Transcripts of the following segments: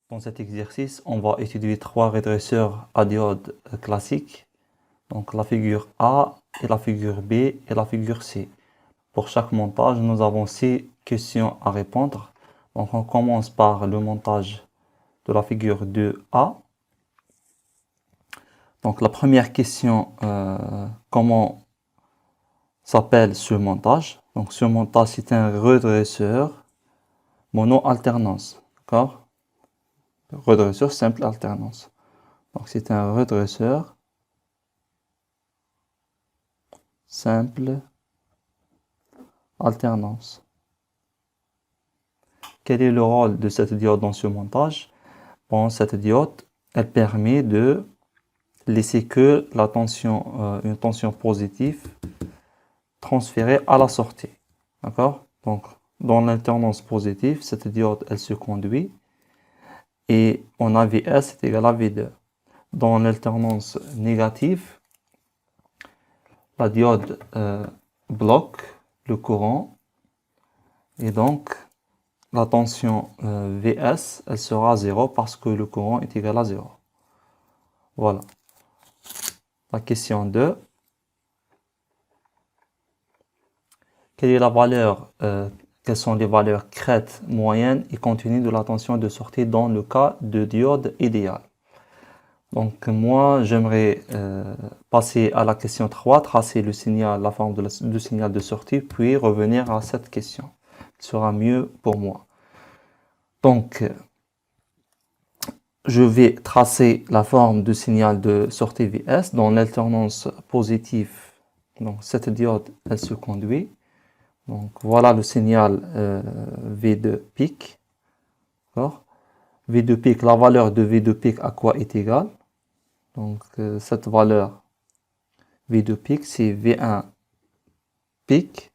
Dans cet exercice, on va étudier trois redresseurs à diode classiques, donc la figure A et la figure B et la figure C. Pour chaque montage, nous avons 6 questions à répondre. Donc on commence par le montage de la figure 2A. Donc la première question, comment s'appelle ce montage? Donc ce montage, c'est un redresseur mono-alternance, d'accord? Redresseur simple alternance. Donc c'est un redresseur simple alternance. Quel est le rôle de cette diode dans ce montage? Bon, cette diode, elle permet de laisser que la tension, une tension positive transférée à la sortie. D'accord? Donc, dans l'alternance positive, cette diode, elle se conduit et on a VS est égal à V2. Dans l'alternance négative, la diode bloque le courant et donc la tension Vs, elle sera 0 parce que le courant est égal à 0. Voilà. La question 2. Quelle est la valeur, quelles sont les valeurs crête, moyenne et continue de la tension de sortie dans le cas de diode idéale? Donc moi, j'aimerais passer à la question 3, tracer le signal, la forme du signal de sortie, puis revenir à cette question. Ce sera mieux pour moi. Donc, je vais tracer la forme du signal de sortie Vs dans l'alternance positive. Donc, cette diode, elle se conduit. Donc, voilà le signal V2 pic. V2 pic, la valeur de V2 pic à quoi est égale? Donc, cette valeur V2 pic, c'est V1 pic.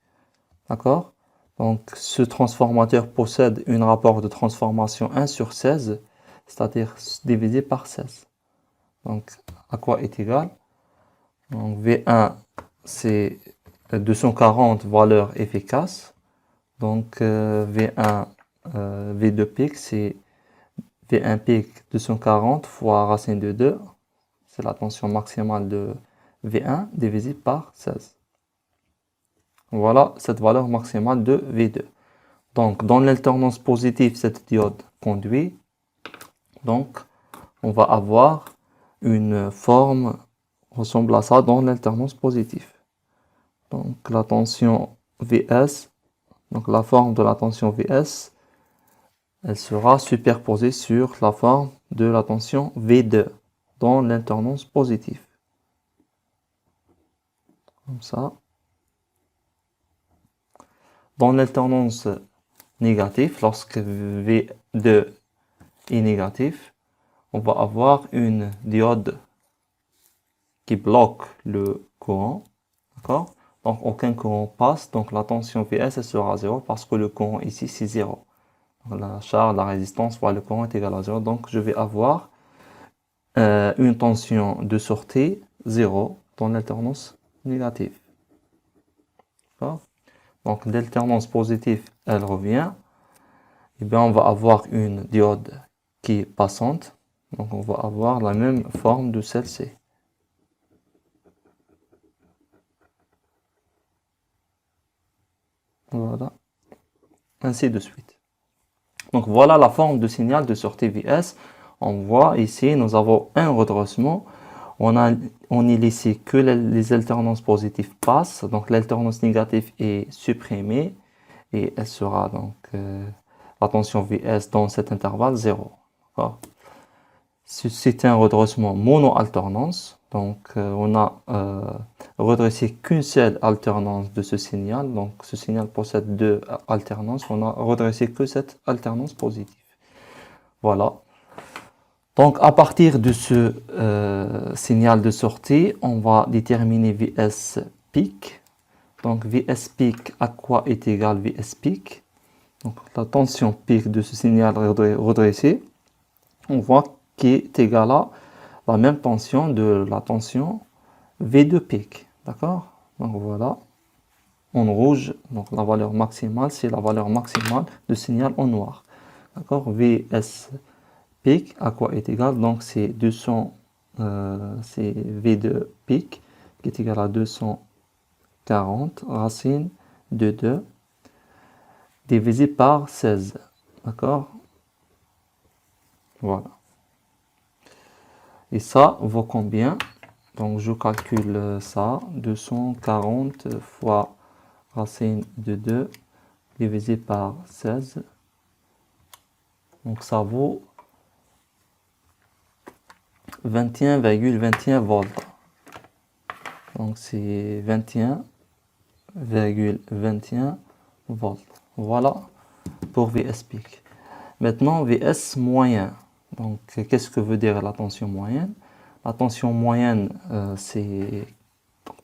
D'accord? Donc, ce transformateur possède un rapport de transformation 1 sur 16, c'est-à-dire divisé par 16. Donc, à quoi est égal? Donc, V1, c'est 240 valeurs efficaces. Donc, V1, V2 pic, c'est V1 pic 240 fois racine de 2. C'est la tension maximale de V1 divisé par 16. Voilà cette valeur maximale de V2. Donc, dans l'alternance positive, cette diode conduit. Donc, on va avoir une forme ressemble à ça dans l'alternance positive. Donc, la tension Vs, donc la forme de la tension Vs, elle sera superposée sur la forme de la tension V2 dans l'alternance positive. Comme ça. Dans l'alternance négative, lorsque V2 est négatif, on va avoir une diode qui bloque le courant. D'accord? Donc aucun courant passe, donc la tension Vs elle sera 0 parce que le courant ici c'est 0. Donc, la charge, la résistance fois le courant est égal à 0. Donc je vais avoir une tension de sortie 0 dans l'alternance négative. D'accord? Donc l'alternance positive elle revient. Et bien on va avoir une diode qui est passante. Donc on va avoir la même forme de celle-ci. Voilà. Ainsi de suite. Donc voilà la forme de signal de sortie Vs. On voit ici, nous avons un redressement. On est laissé que les alternances positives passent. Donc l'alternance négative est supprimée. Et elle sera donc la tension Vs dans cet intervalle 0. C'est un redressement mono-alternance. Donc on a redressé qu'une seule alternance de ce signal. Donc ce signal possède deux alternances. On a redressé que cette alternance positive. Voilà. Donc à partir de ce signal de sortie, on va déterminer Vs pic. Donc Vs pic à quoi est égal Vs pic? Donc la tension pic de ce signal redressé, on voit qui est égal à la même tension de la tension V2 pic. D'accord? Donc voilà. En rouge, donc la valeur maximale, c'est la valeur maximale de signal en noir. D'accord? Vs pic à quoi est égal, donc c'est 200, c'est V2 pic qui est égal à 240 racine de 2 divisé par 16, d'accord? Voilà. Et ça vaut combien? Donc je calcule ça, 240 fois racine de 2 divisé par 16. Donc ça vaut 21,21 volts. Donc c'est 21,21 volts. Voilà pour VS peak. Maintenant VS moyen. Donc qu'est-ce que veut dire la tension moyenne? La tension moyenne, c'est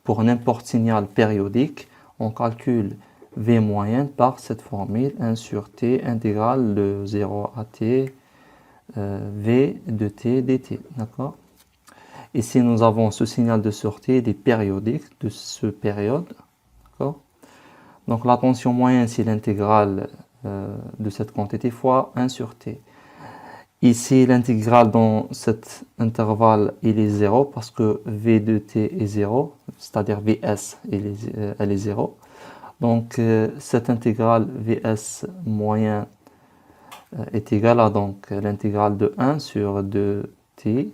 pour n'importe signal périodique, on calcule V moyenne par cette formule 1 sur T intégrale de 0 à T V de T dt. D'accord? Ici, nous avons ce signal de sortie des périodiques de ce période. D'accord? Donc la tension moyenne, c'est l'intégrale de cette quantité fois 1 sur T. Ici, l'intégrale dans cet intervalle, il est 0 parce que V de T est 0, c'est-à-dire Vs, elle est 0. Donc, cette intégrale Vs moyen est égale à donc l'intégrale de 1 sur 2t,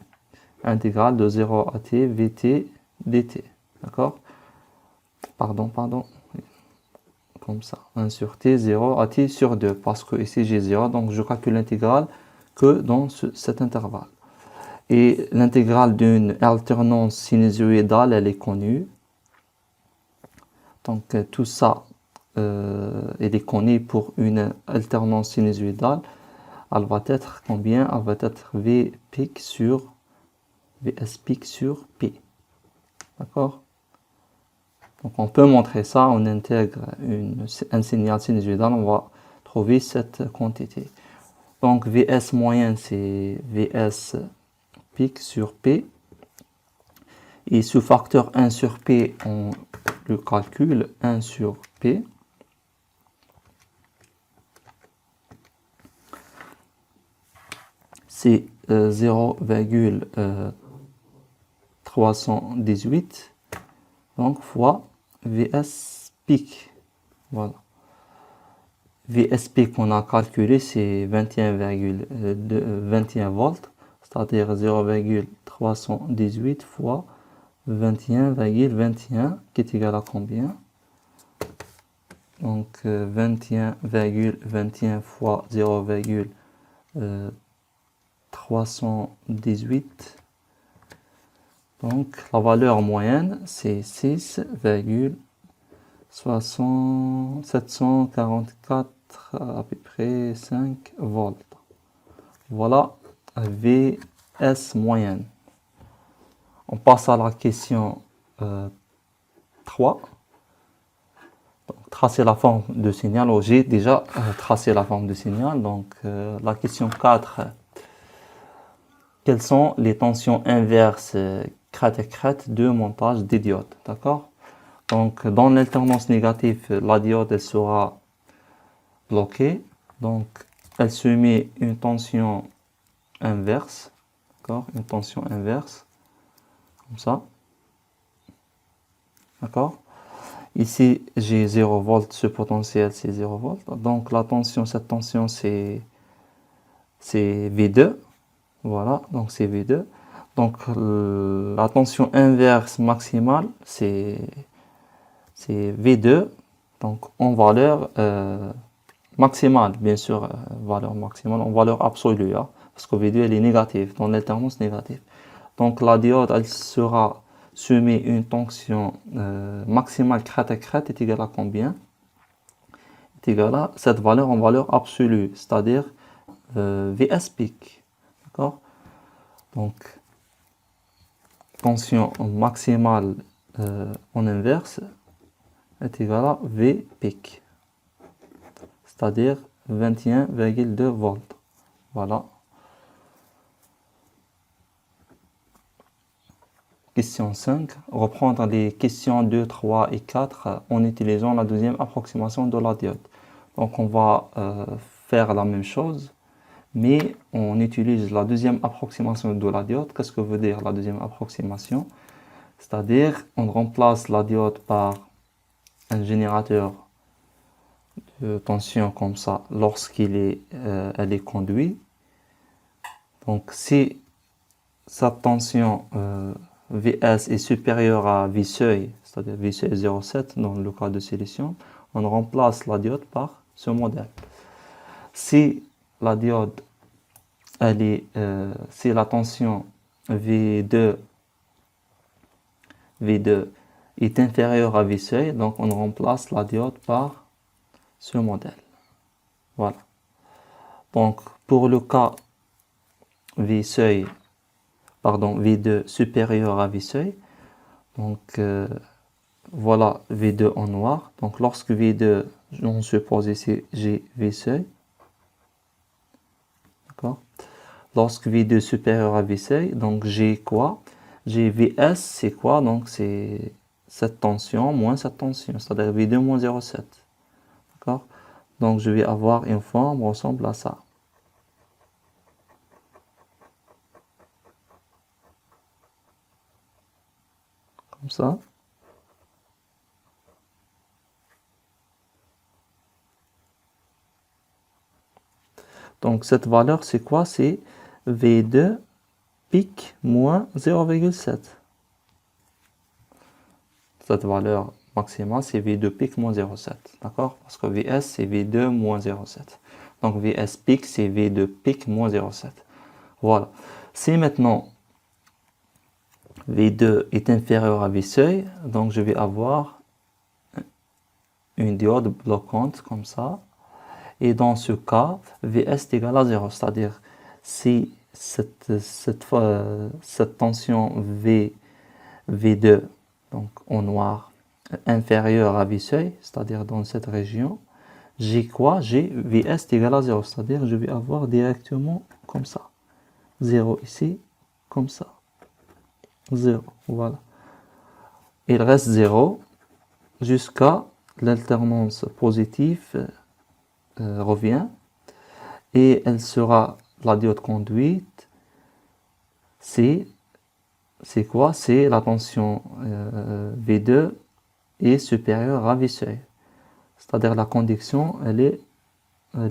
intégrale de 0 à t, Vt dt. D'accord? Pardon. Comme ça. 1 sur t, 0 à t sur 2. Parce que ici, j'ai 0, donc je calcule l'intégrale que dans cet intervalle. Et l'intégrale d'une alternance sinusoïdale, elle est connue. Donc tout ça, elle est connue pour une alternance sinusoïdale. Elle va être combien? Elle va être V pic sur Vs pic sur P. D'accord? Donc on peut montrer ça, on intègre un signal sinusoïdal, on va trouver cette quantité. Donc Vs moyenne, c'est Vs pic sur P. Et ce facteur 1 sur P, on le calcule, 1 sur P. C'est 0,318, donc fois Vs pic. Voilà. Vs pic qu'on a calculé, c'est 21,21 volts, c'est-à-dire 0,318 fois 21,21 qui est égal à combien? Donc 21,21 fois 0,318. Donc la valeur moyenne c'est 6,744 à peu près 5 volts. Voilà Vs moyenne. On passe à la question 3. Donc, tracer la forme de signal. J'ai déjà tracé la forme de signal. Donc la question 4. Quelles sont les tensions inverses crête et crête de montage des diodes? D'accord? Donc dans l'alternance négative, la diode elle sera bloquée. Donc elle se met une tension inverse. D'accord? Une tension inverse. Comme ça. D'accord? Ici, j'ai 0 volts, ce potentiel c'est 0 volts. Donc la tension, cette tension c'est V2. Voilà, donc c'est V2. Donc la tension inverse maximale c'est V2. Donc en valeur maximale, bien sûr, valeur maximale en valeur absolue. Hein, parce que V2 elle est négative, dans l'alternance négative. Donc la diode elle sera met une tension maximale crête à crête est égale à combien? Est égale à cette valeur en valeur absolue, c'est-à-dire Vs pic. D'accord? Donc, tension maximale en inverse est égale à V pic, c'est-à-dire 21,2 volts. Voilà. Question 5. Reprendre les questions 2, 3 et 4 en utilisant la deuxième approximation de la diode. Donc on va faire la même chose, mais on utilise la deuxième approximation de la diode. Qu'est-ce que veut dire la deuxième approximation? C'est-à-dire, on remplace la diode par un générateur de tension comme ça lorsqu'il est, elle est conduite. Donc, si sa tension Vs est supérieure à V seuil, c'est-à-dire V seuil 0,7 dans le cas de silicium, on remplace la diode par ce modèle. Si la diode, si la tension V2 est inférieure à V seuil, donc on remplace la diode par ce modèle. Voilà. Donc, pour le cas V V2 supérieur à V seuil, donc voilà V2 en noir. Donc, lorsque V2, on suppose ici j'ai V seuil. D'accord? Lorsque V2 supérieur à V seuil, donc j'ai quoi? J'ai Vs, c'est quoi? Donc, c'est cette tension moins cette tension, c'est-à-dire V2 moins 0,7. D'accord? Donc, je vais avoir une forme ressemble à ça. Comme ça. Donc, cette valeur, c'est quoi? C'est V2 pic moins 0,7. Cette valeur maximale, c'est V2 pic moins 0,7. D'accord? Parce que Vs, c'est V2 moins 0,7. Donc, Vs pic, c'est V2 pic moins 0,7. Voilà. Si maintenant V2 est inférieur à V seuil, donc je vais avoir une diode bloquante comme ça. Et dans ce cas, Vs est égal à 0. C'est-à-dire, si cette tension V2, donc en noir, inférieure à V seuil, c'est-à-dire dans cette région, j'ai quoi? J'ai Vs égal à 0. C'est-à-dire, je vais avoir directement comme ça. 0 ici, comme ça. 0, voilà. Il reste 0 jusqu'à l'alternance positive revient et elle sera la diode conduite. C'est quoi? C'est la tension V2 est supérieure à V seuil. C'est-à-dire la conduction, elle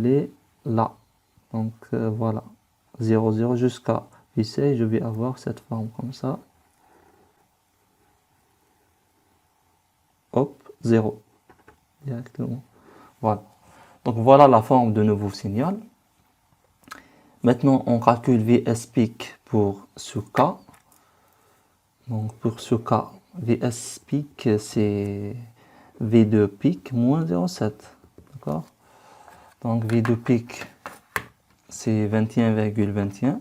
est là. Donc voilà, 0, 0 jusqu'à V seuil, je vais avoir cette forme comme ça. Hop, 0 directement. Voilà. Donc voilà la forme de nouveau signal. Maintenant, on calcule Vs pic pour ce cas. Donc pour ce cas, Vs pic, c'est V2 pic moins 0,7. D'accord? Donc V2 pic, c'est 21,21.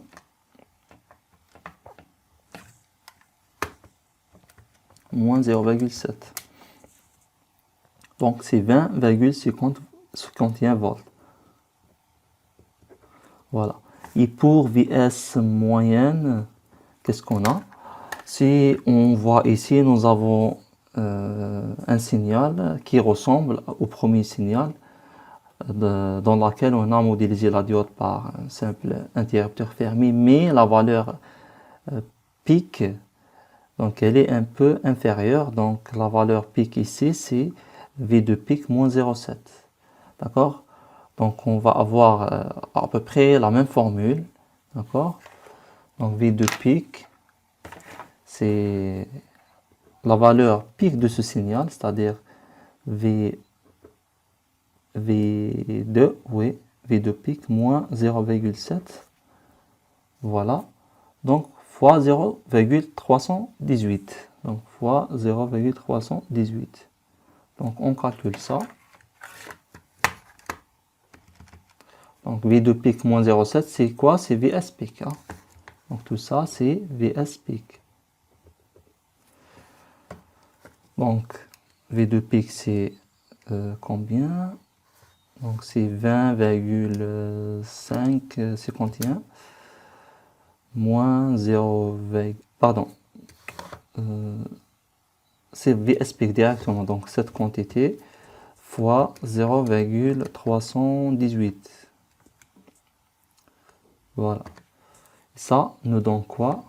Moins 0,7. Donc c'est 20,51 volts. Voilà. Et pour Vs moyenne, qu'est-ce qu'on a? Si on voit ici, nous avons un signal qui ressemble au premier signal dans lequel on a modélisé la diode par un simple interrupteur fermé, mais la valeur pic, donc elle est un peu inférieure. Donc la valeur pic ici, c'est V2 pic moins 0,7. D'accord? Donc on va avoir à peu près la même formule. D'accord? Donc V2 pic, c'est la valeur pic de ce signal, c'est-à-dire V2, oui, V2 pic moins 0,7. Voilà. Donc fois 0,318. Donc fois 0,318. Donc on calcule ça. Donc V2 pic moins 0,7, c'est quoi? C'est Vs pic. Hein. Donc tout ça, c'est Vs pic. Donc V2 pic, c'est combien? Donc c'est 20,551 moins 0, pardon. C'est Vs pic directement. Donc cette quantité fois 0,318. Voilà. Ça nous donne quoi?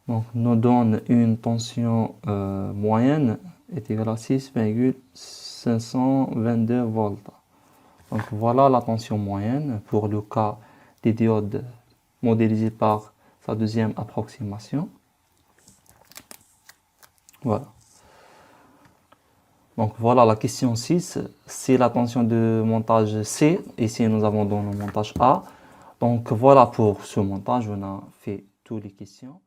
Donc, nous donne une tension moyenne est égale à 6,522 volts. Donc, voilà la tension moyenne pour le cas des diodes modélisées par sa deuxième approximation. Voilà. Donc, voilà la question 6. C'est la tension de montage C. Ici, nous avons dans le montage A. Donc, voilà pour ce montage. On a fait toutes les questions.